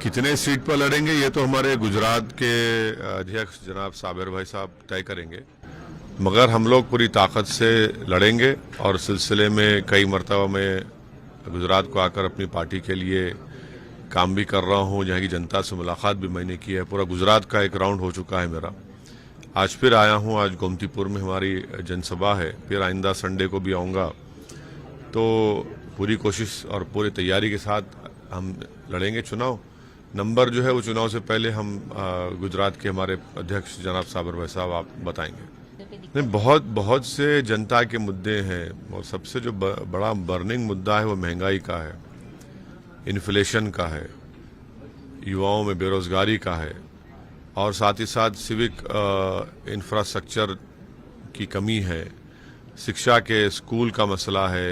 कितने सीट पर लड़ेंगे ये तो हमारे गुजरात के अध्यक्ष जनाब साबिर भाई साहब तय करेंगे, मगर हम लोग पूरी ताकत से लड़ेंगे और सिलसिले में कई मरतबा मैं गुजरात को आकर अपनी पार्टी के लिए काम भी कर रहा हूँ। जहाँ की जनता से मुलाकात भी मैंने की है। पूरा गुजरात का एक राउंड हो चुका है मेरा। आज फिर आया हूँ। आज गोमतीपुर में हमारी जनसभा है, फिर आइंदा संडे को भी आऊँगा। तो पूरी कोशिश और पूरी तैयारी के साथ हम लड़ेंगे चुनाव। नंबर जो है वो चुनाव से पहले हम गुजरात के हमारे अध्यक्ष जनाब साबिर भाई साहब आप बताएंगे। नहीं, बहुत से जनता के मुद्दे हैं और सबसे जो बड़ा बर्निंग मुद्दा है वो महंगाई का है, इन्फ्लेशन का है, युवाओं में बेरोजगारी का है और साथ ही साथ सिविक इंफ्रास्ट्रक्चर की कमी है, शिक्षा के स्कूल का मसला है,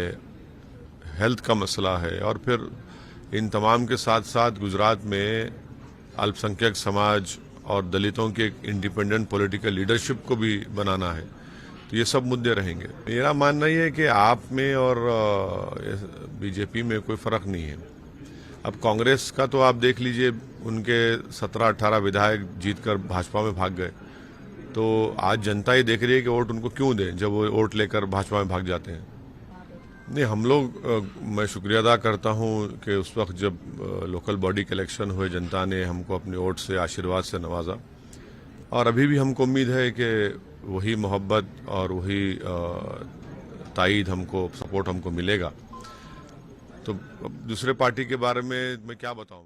हेल्थ का मसला है और फिर इन तमाम के साथ साथ गुजरात में अल्पसंख्यक समाज और दलितों के इंडिपेंडेंट पॉलिटिकल लीडरशिप को भी बनाना है। तो ये सब मुद्दे रहेंगे। मेरा मानना ये है कि आप में और बीजेपी में कोई फर्क नहीं है। अब कांग्रेस का तो आप देख लीजिए, उनके 17-18 विधायक जीतकर भाजपा में भाग गए। तो आज जनता ही देख रही है कि वोट उनको क्यों दें जब वो वोट लेकर भाजपा में भाग जाते हैं। नहीं, हम लोग मैं शुक्रिया अदा करता हूं कि उस वक्त जब लोकल बॉडी के इलेक्शन हुए जनता ने हमको अपने वोट से आशीर्वाद से नवाजा और अभी भी हमको उम्मीद है कि वही मोहब्बत और वही ताईद हमको सपोर्ट हमको मिलेगा। तो दूसरे पार्टी के बारे में मैं क्या बताऊं।